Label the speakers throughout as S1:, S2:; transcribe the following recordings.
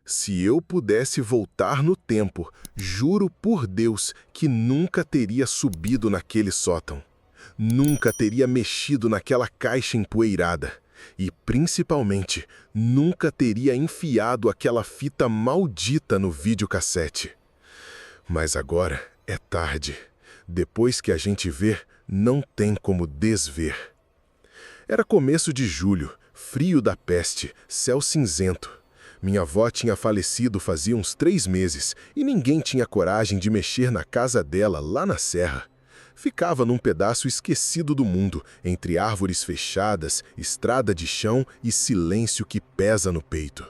S1: Se eu pudesse voltar no tempo, juro por Deus que nunca teria subido naquele sótão. Nunca teria mexido naquela caixa empoeirada. E, principalmente, nunca teria enfiado aquela fita maldita no videocassete. Mas agora é tarde. Depois que a gente vê, não tem como desver. Era começo de julho, frio da peste, céu cinzento. Minha avó tinha falecido fazia uns 3 meses e ninguém tinha coragem de mexer na casa dela lá na serra. Ficava num pedaço esquecido do mundo, entre árvores fechadas, estrada de chão e silêncio que pesa no peito.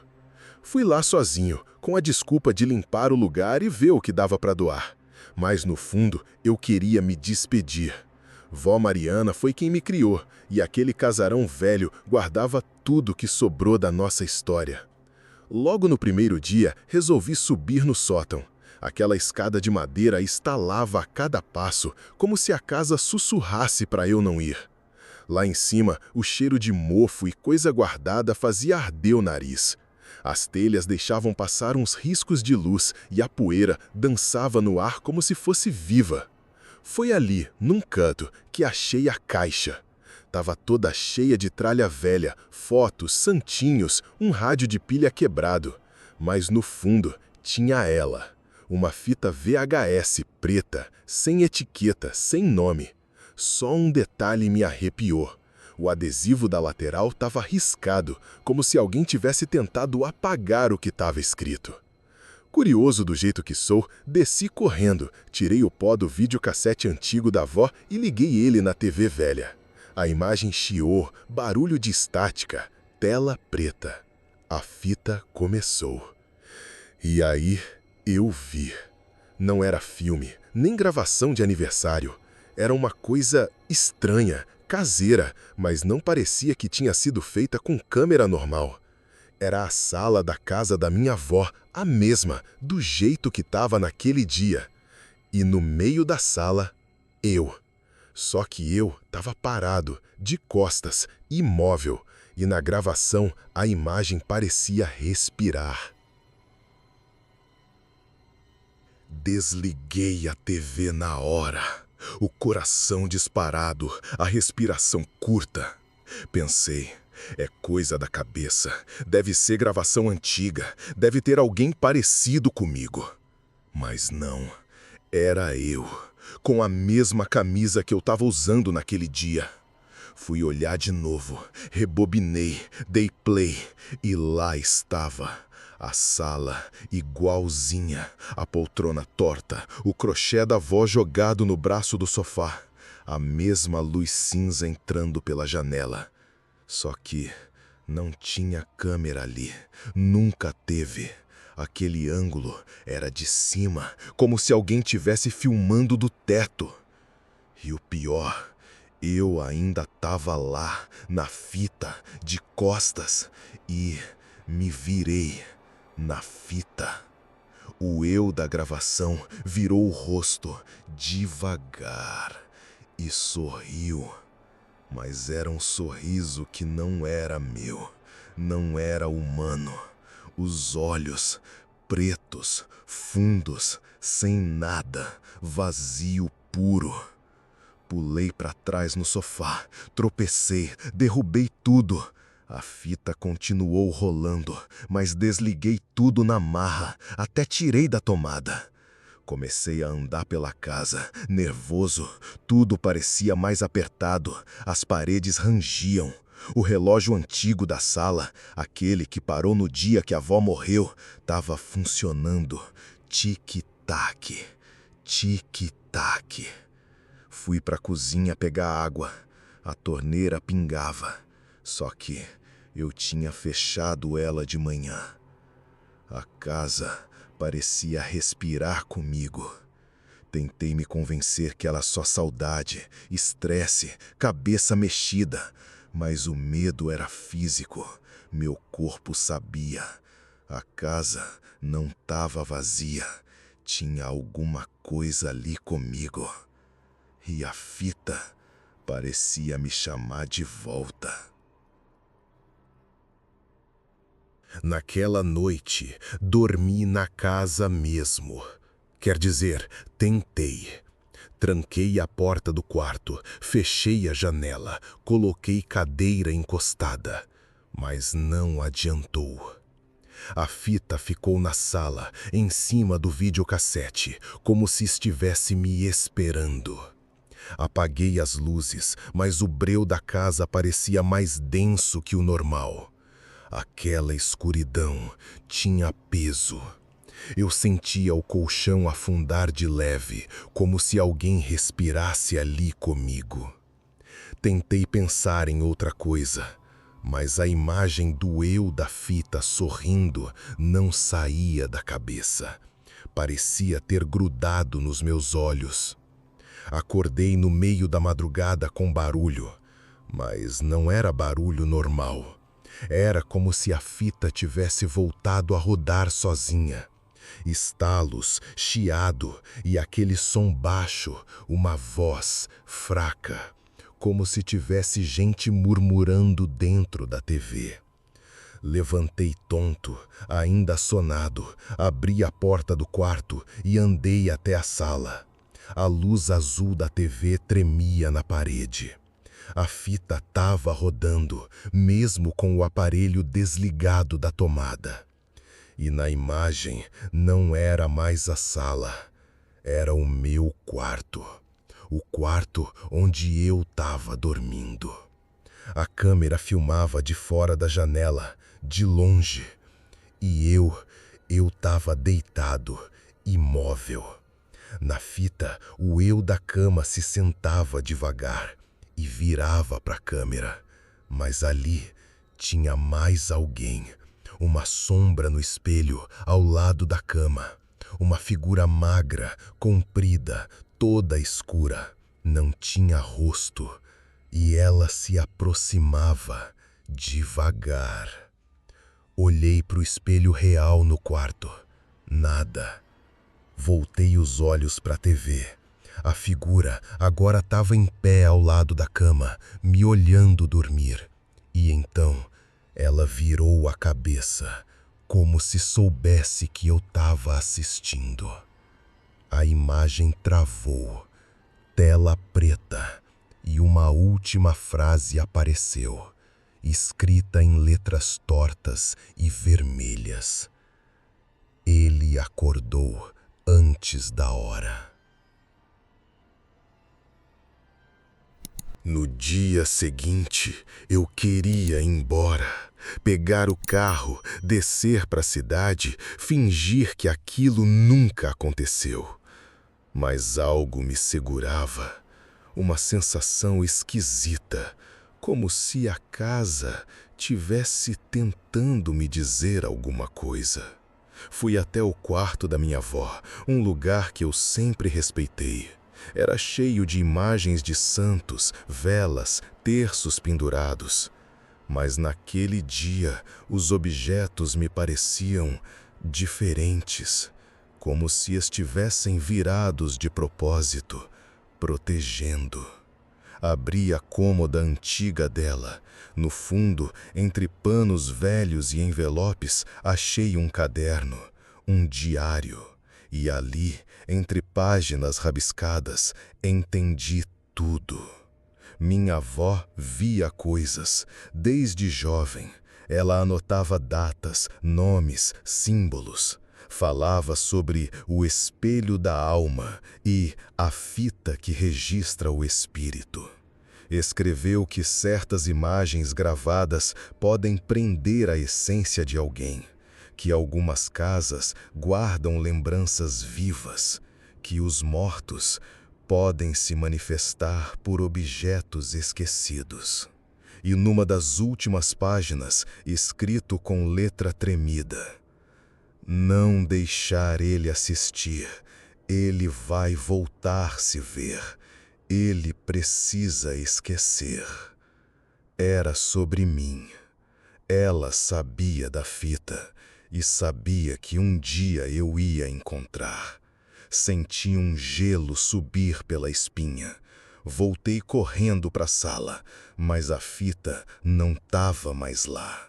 S1: Fui lá sozinho, com a desculpa de limpar o lugar e ver o que dava para doar. Mas no fundo, eu queria me despedir. Vó Mariana foi quem me criou, e aquele casarão velho guardava tudo que sobrou da nossa história. Logo no primeiro dia, resolvi subir no sótão. Aquela escada de madeira estalava a cada passo, como se a casa sussurrasse para eu não ir. Lá em cima, o cheiro de mofo e coisa guardada fazia arder o nariz. As telhas deixavam passar uns riscos de luz e a poeira dançava no ar como se fosse viva. Foi ali, num canto, que achei a caixa. Tava toda cheia de tralha velha, fotos, santinhos, um rádio de pilha quebrado. Mas no fundo, tinha ela. Uma fita VHS preta, sem etiqueta, sem nome. Só um detalhe me arrepiou. O adesivo da lateral estava riscado, como se alguém tivesse tentado apagar o que estava escrito. Curioso do jeito que sou, desci correndo, tirei o pó do videocassete antigo da avó e liguei ele na TV velha. A imagem chiou, barulho de estática, tela preta. A fita começou. E aí eu vi. Não era filme, nem gravação de aniversário. Era uma coisa estranha, caseira, mas não parecia que tinha sido feita com câmera normal. Era a sala da casa da minha avó, a mesma, do jeito que estava naquele dia. E no meio da sala, eu. Só que eu estava parado, de costas, imóvel, e na gravação a imagem parecia respirar. Desliguei a TV na hora. O coração disparado, a respiração curta. Pensei, é coisa da cabeça, deve ser gravação antiga, deve ter alguém parecido comigo. Mas não, era eu, com a mesma camisa que eu estava usando naquele dia. Fui olhar de novo, rebobinei, dei play e lá estava. A sala, igualzinha, a poltrona torta, o crochê da avó jogado no braço do sofá, a mesma luz cinza entrando pela janela. Só que não tinha câmera ali, nunca teve. Aquele ângulo era de cima, como se alguém tivesse filmando do teto. E o pior, eu ainda estava lá, na fita, de costas, e me virei na fita. O eu da gravação virou o rosto, devagar, e sorriu. Mas era um sorriso que não era meu, não era humano. Os olhos, pretos, fundos, sem nada, vazio puro. Pulei para trás no sofá, tropecei, derrubei tudo. A fita continuou rolando, mas desliguei tudo na marra, até tirei da tomada. Comecei a andar pela casa, nervoso, tudo parecia mais apertado, as paredes rangiam. O relógio antigo da sala, aquele que parou no dia que a avó morreu, estava funcionando. Tic-tac, tic-tac. Fui para a cozinha pegar água. A torneira pingava. Só que eu tinha fechado ela de manhã. A casa parecia respirar comigo. Tentei me convencer que era só saudade, estresse, cabeça mexida. Mas o medo era físico. Meu corpo sabia. A casa não estava vazia. Tinha alguma coisa ali comigo. E a fita parecia me chamar de volta. Naquela noite, dormi na casa mesmo. Quer dizer, tentei. Tranquei a porta do quarto, fechei a janela, coloquei cadeira encostada, mas não adiantou. A fita ficou na sala, em cima do videocassete, como se estivesse me esperando. Apaguei as luzes, mas o breu da casa parecia mais denso que o normal. Aquela escuridão tinha peso. Eu sentia o colchão afundar de leve, como se alguém respirasse ali comigo. Tentei pensar em outra coisa, mas a imagem do eu da fita sorrindo não saía da cabeça. Parecia ter grudado nos meus olhos. Acordei no meio da madrugada com barulho, mas não era barulho normal. Era como se a fita tivesse voltado a rodar sozinha. Estalos, chiado e aquele som baixo, uma voz fraca, como se tivesse gente murmurando dentro da TV. Levantei tonto, ainda sonado, abri a porta do quarto e andei até a sala. A luz azul da TV tremia na parede. A fita estava rodando, mesmo com o aparelho desligado da tomada. E na imagem não era mais a sala, era o meu quarto. O quarto onde eu estava dormindo. A câmera filmava de fora da janela, de longe. E eu estava deitado, imóvel. Na fita, o eu da cama se sentava devagar e virava para a câmera. Mas ali tinha mais alguém. Uma sombra no espelho ao lado da cama. Uma figura magra, comprida, toda escura. Não tinha rosto. E ela se aproximava devagar. Olhei para o espelho real no quarto. Nada. Voltei os olhos para a TV. A figura agora estava em pé ao lado da cama, me olhando dormir. E então ela virou a cabeça, como se soubesse que eu estava assistindo. A imagem travou, tela preta, e uma última frase apareceu, escrita em letras tortas e vermelhas. Ele acordou antes da hora. No dia seguinte, eu queria ir embora, pegar o carro, descer para a cidade, fingir que aquilo nunca aconteceu. Mas algo me segurava, uma sensação esquisita, como se a casa tivesse tentando me dizer alguma coisa. Fui até o quarto da minha avó, um lugar que eu sempre respeitei. Era cheio de imagens de santos, velas, terços pendurados. Mas naquele dia, os objetos me pareciam diferentes, como se estivessem virados de propósito, protegendo. Abri a cômoda antiga dela. No fundo, entre panos velhos e envelopes, achei um caderno, um diário. E ali, entre páginas rabiscadas, entendi tudo. Minha avó via coisas, desde jovem. Ela anotava datas, nomes, símbolos. Falava sobre o espelho da alma e a fita que registra o espírito. Escreveu que certas imagens gravadas podem prender a essência de alguém, que algumas casas guardam lembranças vivas, que os mortos podem se manifestar por objetos esquecidos. E numa das últimas páginas, escrito com letra tremida: não deixar ele assistir, ele vai voltar se ver, ele precisa esquecer. Era sobre mim. Ela sabia da fita e sabia que um dia eu ia encontrar. Senti um gelo subir pela espinha. Voltei correndo para a sala, mas a fita não estava mais lá.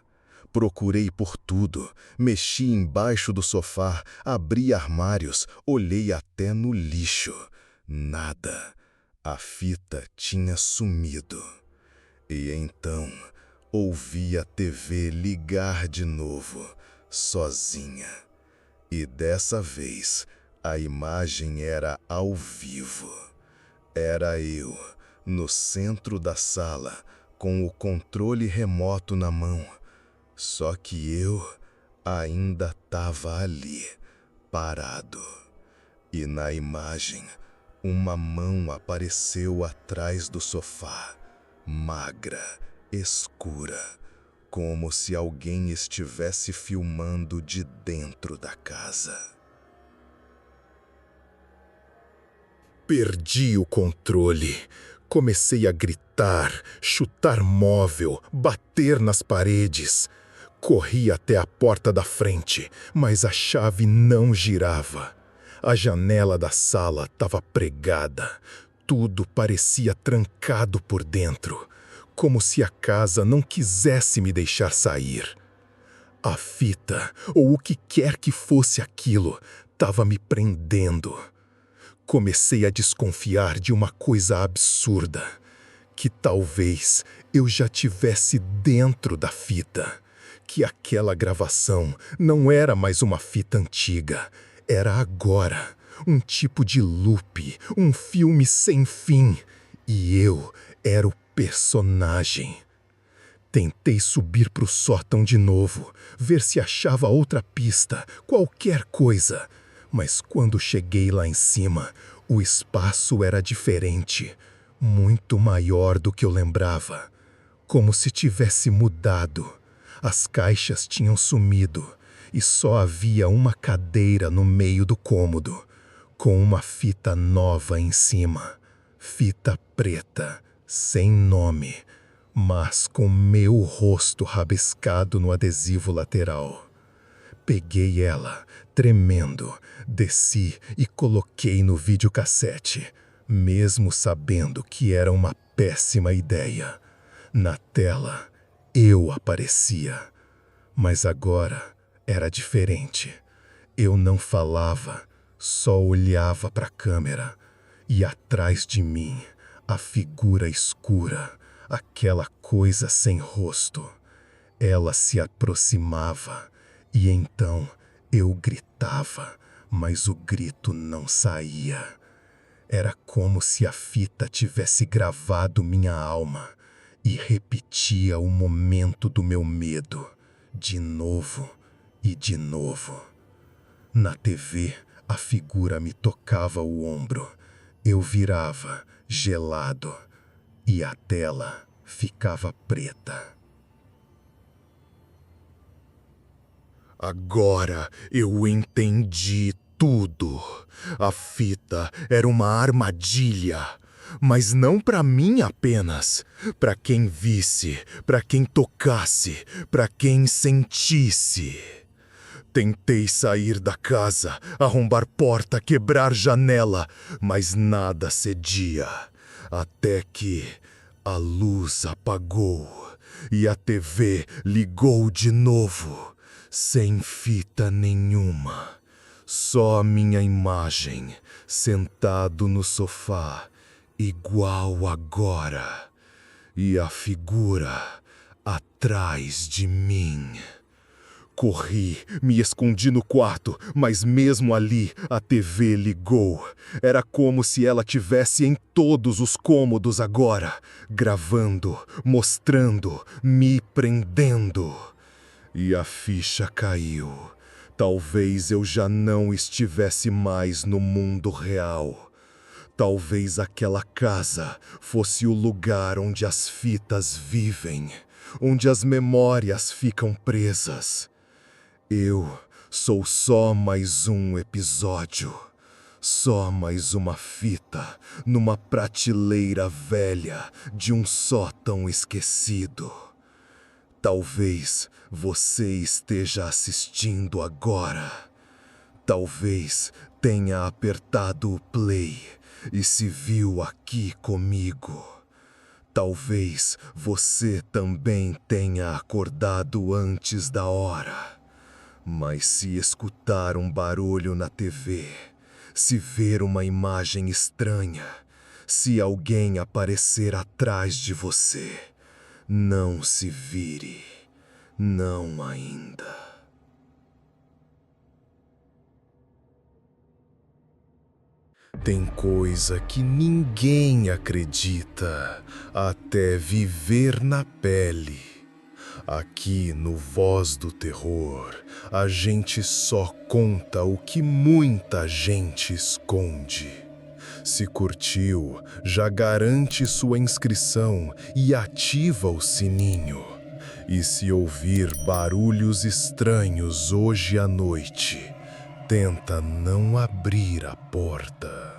S2: Procurei por tudo, mexi embaixo do sofá, abri armários, olhei até no lixo. Nada. A fita tinha sumido. E então ouvi a TV ligar de novo, sozinha. E dessa vez a imagem era ao vivo. Era eu, no centro da sala, com o controle remoto na mão. Só que eu ainda estava ali, parado. E na imagem, uma mão apareceu atrás do sofá, magra, escura, como se alguém estivesse filmando de dentro da casa. Perdi o controle. Comecei a gritar, chutar móvel, bater nas paredes. Corri até a porta da frente, mas a chave não girava. A janela da sala estava pregada. Tudo parecia trancado por dentro, como se a casa não quisesse me deixar sair. A fita, ou o que quer que fosse aquilo, estava me prendendo. Comecei a desconfiar de uma coisa absurda, que talvez eu já tivesse dentro da fita, que aquela gravação não era mais uma fita antiga, era agora um tipo de loop, um filme sem fim, e eu era o personagem. Tentei subir para o sótão de novo, ver se achava outra pista, qualquer coisa. Mas quando cheguei lá em cima, o espaço era diferente, muito maior do que eu lembrava. Como se tivesse mudado. As caixas tinham sumido e só havia uma cadeira no meio do cômodo, com uma fita nova em cima. Fita preta, sem nome, mas com meu rosto rabiscado no adesivo lateral. Peguei ela, tremendo, desci e coloquei no videocassete, mesmo sabendo que era uma péssima ideia. Na tela, eu aparecia. Mas agora era diferente. Eu não falava, só olhava para a câmera. E atrás de mim, a figura escura, aquela coisa sem rosto. Ela se aproximava. E então eu gritava, mas o grito não saía. Era como se a fita tivesse gravado minha alma e repetia o momento do meu medo, de novo e de novo. Na TV, a figura me tocava o ombro. Eu virava, gelado, e a tela ficava preta. Agora eu entendi tudo. A fita era uma armadilha, mas não para mim apenas, para quem visse, para quem tocasse, para quem sentisse. Tentei sair da casa, arrombar porta, quebrar janela, mas nada cedia, até que a luz apagou e a TV ligou de novo. Sem fita nenhuma, só minha imagem, sentado no sofá, igual agora, e a figura atrás de mim. Corri, me escondi no quarto, mas mesmo ali a TV ligou. Era como se ela tivesse em todos os cômodos agora, gravando, mostrando, me prendendo. E a ficha caiu. Talvez eu já não estivesse mais no mundo real. Talvez aquela casa fosse o lugar onde as fitas vivem, onde as memórias ficam presas. Eu sou só mais um episódio, só mais uma fita numa prateleira velha de um sótão esquecido. Talvez você esteja assistindo agora. Talvez tenha apertado o play e se viu aqui comigo. Talvez você também tenha acordado antes da hora. Mas se escutar um barulho na TV, se ver uma imagem estranha, se alguém aparecer atrás de você, não se vire, não ainda. Tem coisa que ninguém acredita até viver na pele. Aqui no Voz do Terror, a gente só conta o que muita gente esconde. Se curtiu, já garante sua inscrição e ativa o sininho. E se ouvir barulhos estranhos hoje à noite, tenta não abrir a porta.